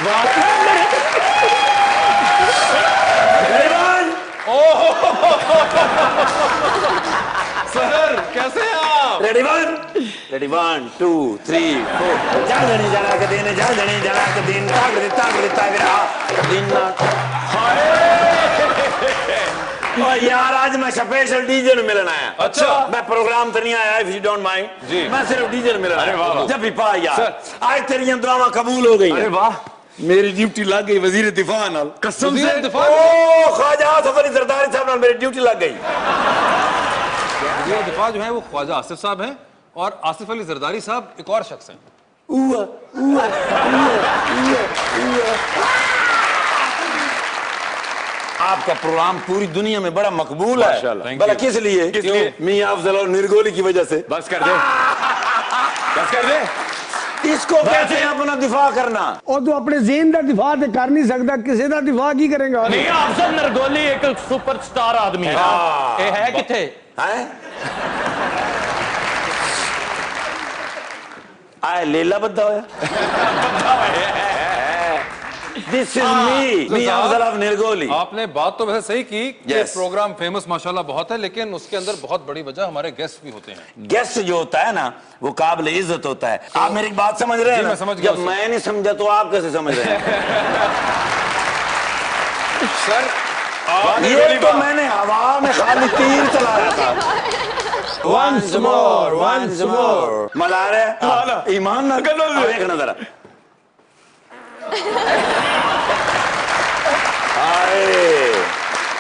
Sir कैसे हैं आप? रेडी 1 2 3 4 जा जणी जरा के दिन जा जणी जरा के दिन ताक देता विरा दिन ना और यार आज मैं स्पेशल डीजे में मिलना आया। अच्छा मैं प्रोग्राम तो नहीं आया, इफ यू डोंट माइंड जी, मैं सिर्फ डीजे में मिलना आया। जब भी पा यार आज तेरी दुआवां कबूल हो गई। अरे वाह, मेरी ड्यूटी लग गई वजीर दिफा नाल, कसम से। ओ ख्वाजा आसिफ अली जरदारी साहब नाल मेरी ड्यूटी लग गई। वजीर दिफा जो है वो ख्वाजा आसिफ साहब हैं और आसिफ अली जरदारी साहब एक और शख्स हैं। आपका प्रोग्राम पूरी दुनिया में बड़ा मकबूल है। भला किस लिए? मियां अफजल और निर्गोली की वजह से। बस कर दे, बस कर दे। इसको कहते हैं अपना दिफा करना। और तू अपने ज़हन का दिफा तो कर नहीं सकता, किसी का दिफा की करेगा? नहीं, अफजल नरगोली एक सुपरस्टार आदमी है। ये है किथे है आए लेला बद्दा होया। This is me Afzal of Nirgoli. आपने बात तो वैसे सही की कि Yes. प्रोग्राम फेमस माशाल्लाह बहुत है, लेकिन उसके अंदर बहुत बड़ी वजह हमारे गेस्ट भी होते हैं। गेस्ट जो होता है ना वो काबिल इज्जत होता है। आप मेरी बात समझ रहे हैं? मैं समझ गया। जब मैं नहीं समझा तो आप कैसे समझ रहे हैं? सर ये तो मैंने हवा में खाली तीर चलाया था। Once more मजा आ रहा है? ईमान ना करो, देखना जरा।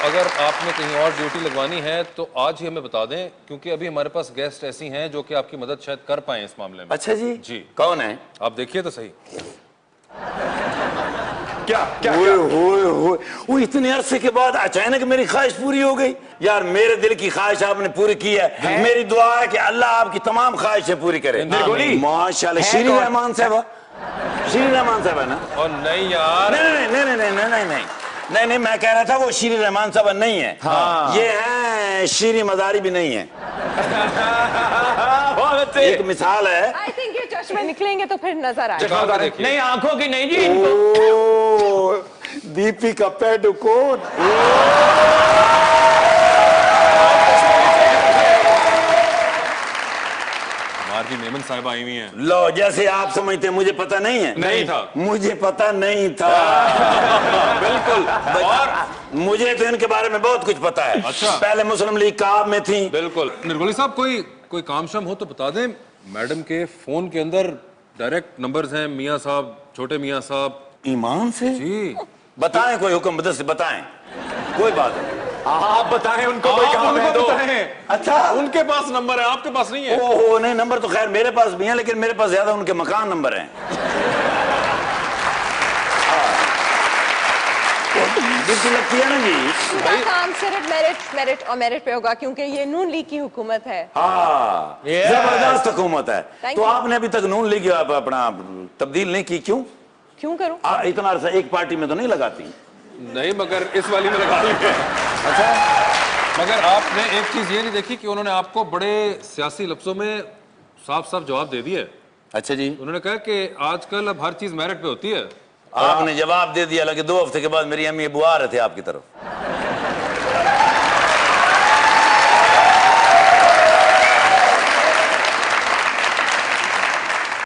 अगर आपने कहीं और ड्यूटी लगवानी है तो आज ही हमें बता दें, क्योंकि अभी हमारे पास गेस्ट ऐसी हैं जो कि आपकी मदद शायद कर पाए इस मामले में। अच्छा जी, जी कौन है? आप देखिए तो सही। क्या वो इतने अरसे के बाद अचानक मेरी ख्वाहिश पूरी हो गई। यार मेरे दिल की ख्वाहिश आपने पूरी की है। मेरी दुआ है कि अल्लाह आपकी तमाम ख्वाहिशें पूरी करे। माशाल्लाह। श्री रहमान साहब, श्री रहमान साहब है ना? और नहीं यार, नहीं, मैं कह रहा था वो श्री रहमान साहब नहीं है। हाँ। ये है श्री मजारी भी नहीं है। एक मिसाल है। आई थिंक ये चश्मे निकलेंगे तो फिर नजर आए। नहीं, आंखों की नहीं जी इनको। दीपिका पैडुकोन। हमारी मेमन साहिबा आई हुई हैं। लो, जैसे आप समझते हैं मुझे पता नहीं है। नहीं था, मुझे पता नहीं था। बिल्कुल। और मुझे तो इनके बारे में बहुत कुछ पता है। अच्छा। पहले मुस्लिम लीग काब में थी। बिल्कुल। निर्गोली साहब कोई काम शाम हो तो बता दें। मैडम के फोन के अंदर डायरेक्ट नंबर्स हैं, मियां साहब, छोटे मियां साहब। ईमान से जी बताएं, कोई हुक्म बदल से बताएं, कोई बात नहीं। आप बताएं उनको, कोई काम है तो। अच्छा, उनके पास नंबर है, आपके पास नहीं है? ओहो नहीं, नंबर तो खैर मेरे पास भी है, लेकिन मेरे पास ज्यादा उनके मकान नंबर हैं। लगती है ना जी। इसका काम सिर्फ मेरिट और मेरिट पे होगा, क्योंकि ये नून लीग की हुकूमत है। हाँ, जबरदस्त हुकूमत है। Thank तो you. आपने अभी तक नून लीग अपना तब्दील नहीं की, क्यों? क्यों करूं? इतना अरसा एक पार्टी में तो नहीं लगाती? नहीं, मगर इस वाली में लगा ली है। अच्छा, मगर आपने एक चीज ये नहीं देखी कि उन्होंने आपको बड़े सियासी लफ्जों में साफ साफ जवाब दे दिया। अच्छा जी। उन्होंने कहा कि आजकल अब हर चीज मेरिट पे होती है। आपने जवाब दे दिया, लगे 2 हफ्ते के बाद मेरी अम्मी अबू आ रहे थे आपकी तरफ।